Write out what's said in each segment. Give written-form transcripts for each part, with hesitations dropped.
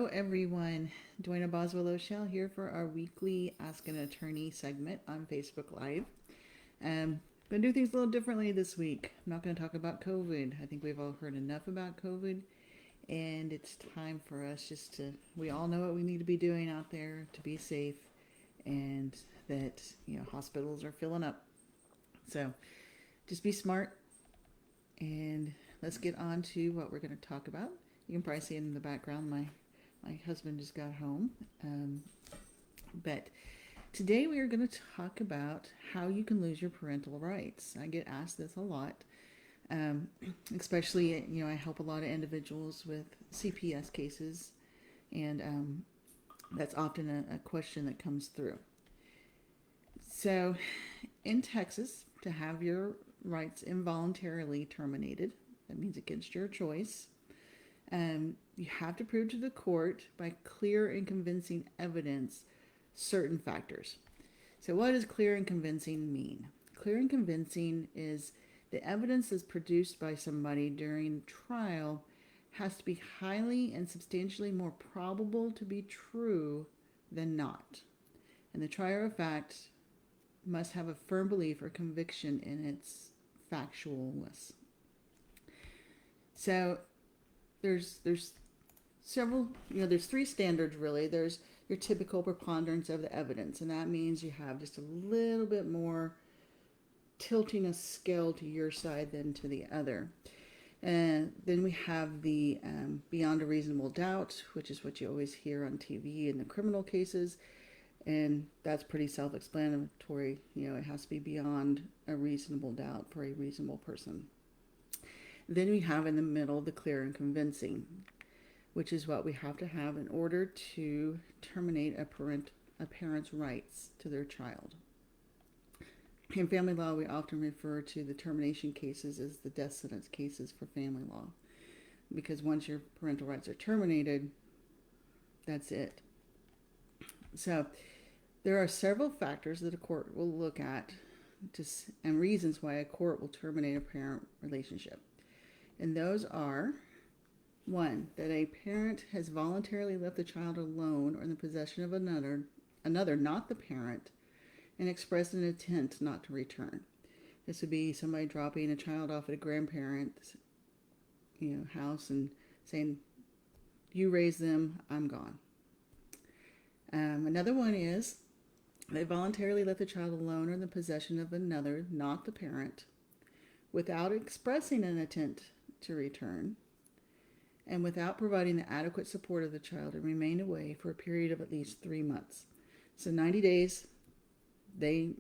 Hello, everyone. Dwayna Boswell O'Shell here for our weekly Ask an Attorney segment on Facebook Live. I'm going to do things a little differently this week. I'm not going to talk about COVID. I think we've all heard enough about COVID, and it's time for us we all know what we need to be doing out there to be safe, and that, hospitals are filling up. So just be smart, and let's get on to what we're going to talk about. You can probably see it in the background. My husband just got home. But today we are going to talk about how you can lose your parental rights. I get asked this a lot, especially, I help a lot of individuals with CPS cases, and that's often a question that comes through. So, in Texas, to have your rights involuntarily terminated, that means against your choice, you have to prove to the court by clear and convincing evidence certain factors. So, what does clear and convincing mean? Clear and convincing is the evidence that's produced by somebody during trial has to be highly and substantially more probable to be true than not. And the trier of fact must have a firm belief or conviction in its factualness. So, there's several, there's three standards really. There's your typical preponderance of the evidence, and that means you have just a little bit more tilting a scale to your side than to the other. And then we have the beyond a reasonable doubt, which is what you always hear on TV in the criminal cases, and that's pretty self-explanatory. It has to be beyond a reasonable doubt for a reasonable person. Then we have in the middle the clear and convincing, which is what we have to have in order to terminate a parent's rights to their child. In family law, we often refer to the termination cases as the death sentence cases for family law, because once your parental rights are terminated, that's it. So there are several factors that a court will look at and reasons why a court will terminate a parent relationship. And those are: one, that a parent has voluntarily left the child alone or in the possession of another, not the parent, and expressed an intent not to return. This would be somebody dropping a child off at a grandparent's, house and saying, "You raise them, I'm gone." Another one is they voluntarily left the child alone or in the possession of another, not the parent, without expressing an intent to return, and without providing the adequate support of the child, and remained away for a period of at least 3 months. So 90 days, they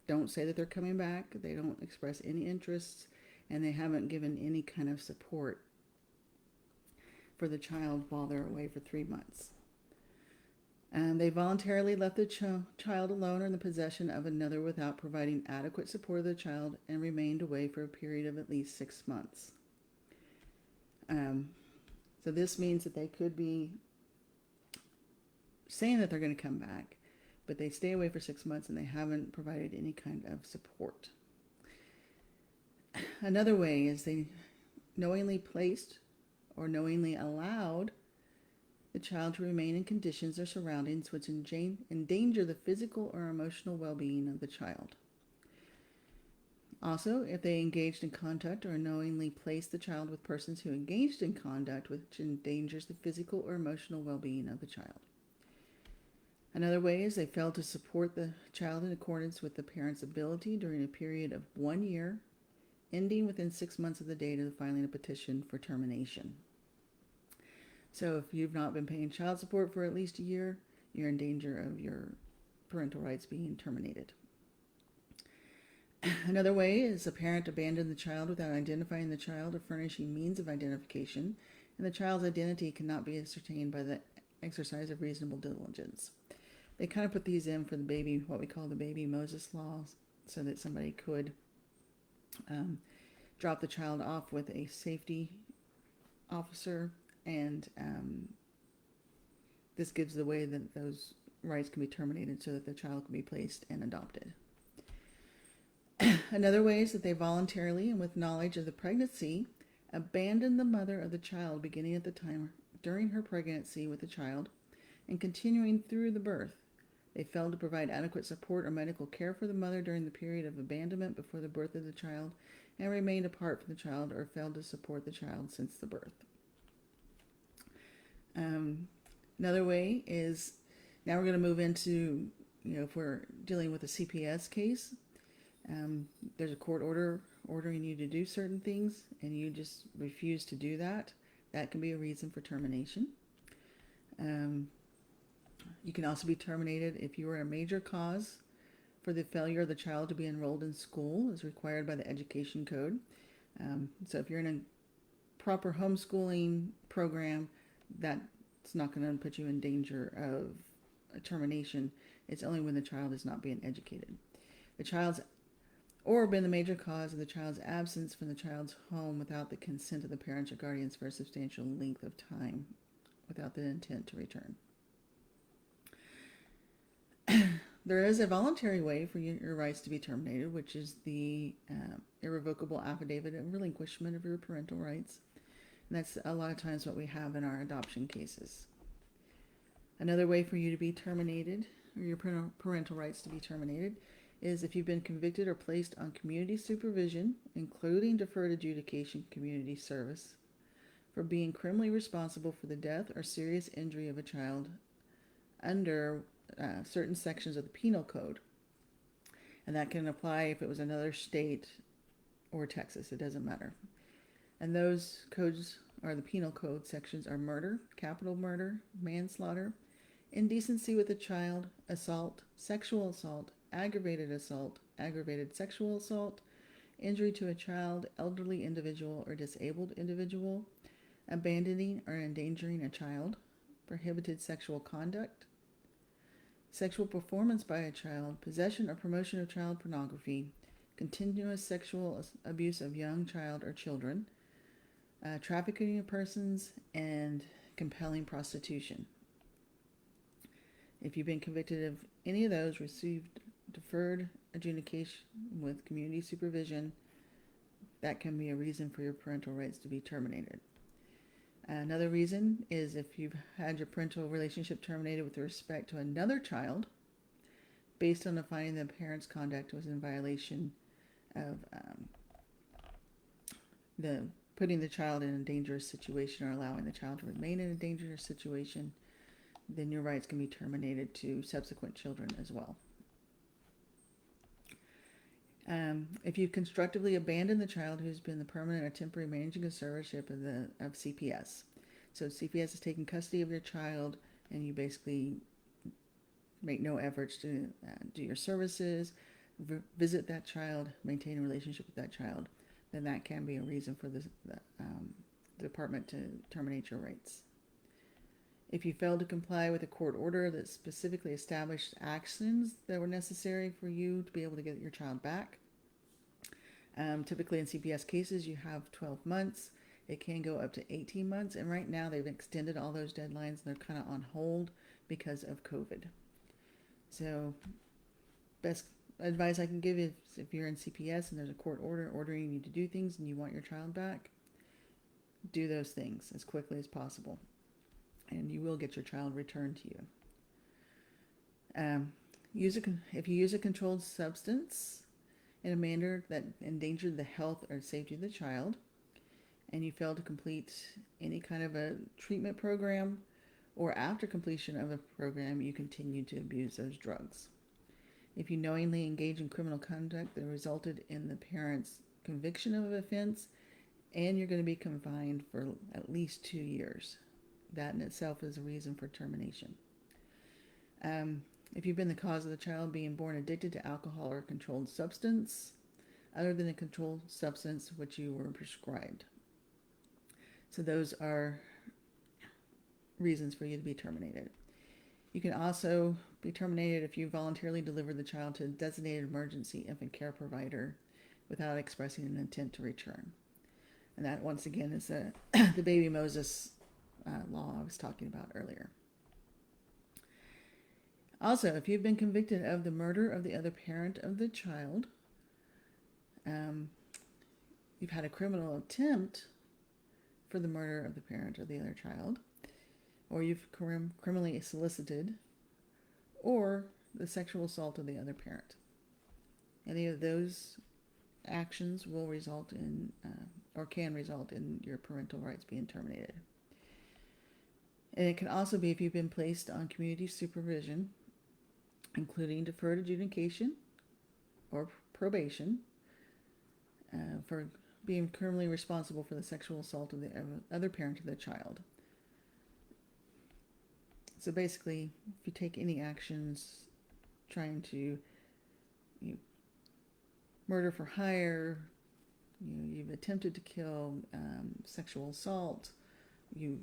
don't say that they're coming back, they don't express any interest, and they haven't given any kind of support for the child while they're away for 3 months. And they voluntarily left the child alone or in the possession of another without providing adequate support of the child, and remained away for a period of at least 6 months. So this means that they could be saying that they're going to come back, but they stay away for 6 months and they haven't provided any kind of support. Another way is they knowingly placed or knowingly allowed the child to remain in conditions or surroundings which endanger the physical or emotional well-being of the child. Also, if they engaged in contact or knowingly placed the child with persons who engaged in conduct which endangers the physical or emotional well-being of the child. Another way is they failed to support the child in accordance with the parent's ability during a period of 1 year, ending within 6 months of the date of the filing a petition for termination. So if you've not been paying child support for at least a year, you're in danger of your parental rights being terminated. Another way is a parent abandoned the child without identifying the child or furnishing means of identification, and the child's identity cannot be ascertained by the exercise of reasonable diligence. They kind of put these in for the baby, what we call the baby Moses laws, so that somebody could drop the child off with a safety officer, and this gives the way that those rights can be terminated so that the child can be placed and adopted. Another way is that they voluntarily and with knowledge of the pregnancy abandon the mother of the child beginning at the time during her pregnancy with the child and continuing through the birth. They failed to provide adequate support or medical care for the mother during the period of abandonment before the birth of the child and remained apart from the child or failed to support the child since the birth. Another way is, now we're going to move into, if we're dealing with a CPS case, there's a court order ordering you to do certain things and you just refuse to do that. That can be a reason for termination. You can also be terminated if you are a major cause for the failure of the child to be enrolled in school as required by the Education Code. So if you're in a proper homeschooling program, that's not going to put you in danger of a termination. It's only when the child is not being educated. The child's or been the major cause of the child's absence from the child's home without the consent of the parents or guardians for a substantial length of time without the intent to return. There is a voluntary way for your rights to be terminated, which is the irrevocable affidavit of relinquishment of your parental rights. And that's a lot of times what we have in our adoption cases. Another way for you to be terminated, or your parental rights to be terminated, is if you've been convicted or placed on community supervision, including deferred adjudication community service, for being criminally responsible for the death or serious injury of a child under certain sections of the Penal Code. And that can apply if it was another state or Texas, it doesn't matter. And those codes, or the Penal Code sections, are murder, capital murder, manslaughter, indecency with a child, assault, sexual assault, aggravated sexual assault, injury to a child, elderly individual, or disabled individual, abandoning or endangering a child, prohibited sexual conduct, sexual performance by a child, possession or promotion of child pornography, continuous sexual abuse of young child or children, trafficking of persons, and compelling prostitution. If you've been convicted of any of those, received deferred adjudication with community supervision, that can be a reason for your parental rights to be terminated. Another reason is if you've had your parental relationship terminated with respect to another child based on the finding the parent's conduct was in violation of the putting the child in a dangerous situation or allowing the child to remain in a dangerous situation, then your rights can be terminated to subsequent children as well. If you've constructively abandoned the child who's been the permanent or temporary managing conservatorship of CPS. So CPS is taking custody of your child and you basically make no efforts to do your services, visit that child, maintain a relationship with that child, then that can be a reason for the department to terminate your rights. If you fail to comply with a court order that specifically established actions that were necessary for you to be able to get your child back, typically in CPS cases you have 12 months. It can go up to 18 months, and right now they've extended all those deadlines and they're kind of on hold because of COVID. So best advice I can give is if you're in CPS and there's a court order ordering you to do things and you want your child back, do those things as quickly as possible. And you will get your child returned to you. If you use a controlled substance in a manner that endangered the health or safety of the child, and you fail to complete any kind of a treatment program, or after completion of a program, you continue to abuse those drugs. If you knowingly engage in criminal conduct that resulted in the parent's conviction of an offense, and you're going to be confined for at least 2 years. That in itself is a reason for termination. If you've been the cause of the child being born addicted to alcohol or a controlled substance, other than a controlled substance which you were prescribed. So those are reasons for you to be terminated. You can also be terminated if you voluntarily deliver the child to a designated emergency infant care provider without expressing an intent to return. And that, once again, is the baby Moses law I was talking about earlier. Also, if you've been convicted of the murder of the other parent of the child, you've had a criminal attempt for the murder of the parent of the other child, or you've criminally solicited, or the sexual assault of the other parent. Any of those actions will result in, or can result in your parental rights being terminated. And it can also be if you've been placed on community supervision, including deferred adjudication or probation, for being criminally responsible for the sexual assault of the other parent of the child. So basically, if you take any actions trying to murder for hire, you've attempted to kill, sexual assault, you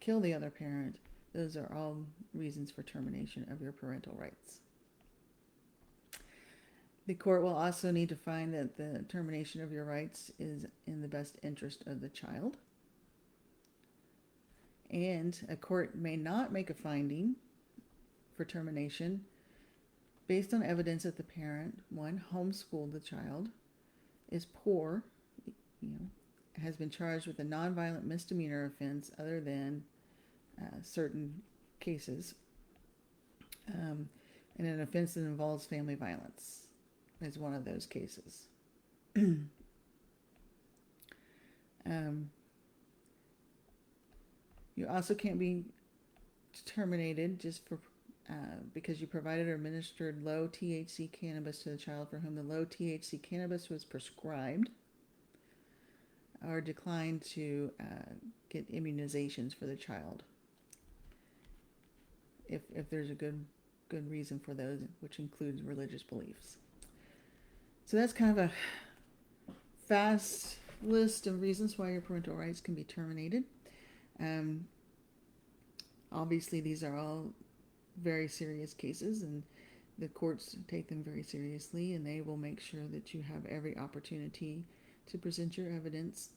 kill the other parent, those are all reasons for termination of your parental rights. The court will also need to find that the termination of your rights is in the best interest of the child. And a court may not make a finding for termination based on evidence that the parent, one, homeschooled the child, is poor, has been charged with a nonviolent misdemeanor offense other than certain cases, and an offense that involves family violence is one of those cases. You also can't be terminated just for because you provided or administered low THC cannabis to the child for whom the low THC cannabis was prescribed, or declined to get immunizations for the child, if there's a good reason for those, which includes religious beliefs. So that's kind of a fast list of reasons why your parental rights can be terminated. Obviously, these are all very serious cases, and the courts take them very seriously, and they will make sure that you have every opportunity to present your evidence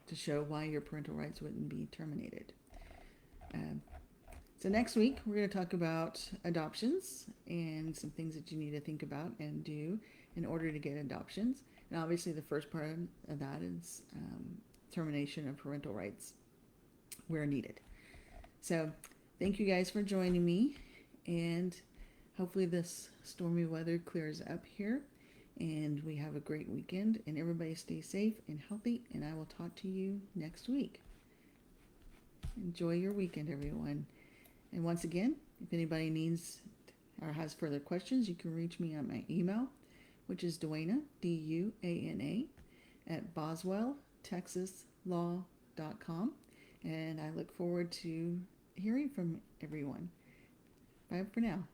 to show why your parental rights wouldn't be terminated. So next week, we're going to talk about adoptions and some things that you need to think about and do in order to get adoptions. And obviously, the first part of that is termination of parental rights where needed. So thank you guys for joining me, and hopefully this stormy weather clears up here and we have a great weekend, and everybody stay safe and healthy, and I will talk to you next week. Enjoy your weekend, everyone. And once again, if anybody needs or has further questions, you can reach me on my email, which is Duana, DUANA, at boswelltexaslaw.com. And I look forward to hearing from everyone. Bye for now.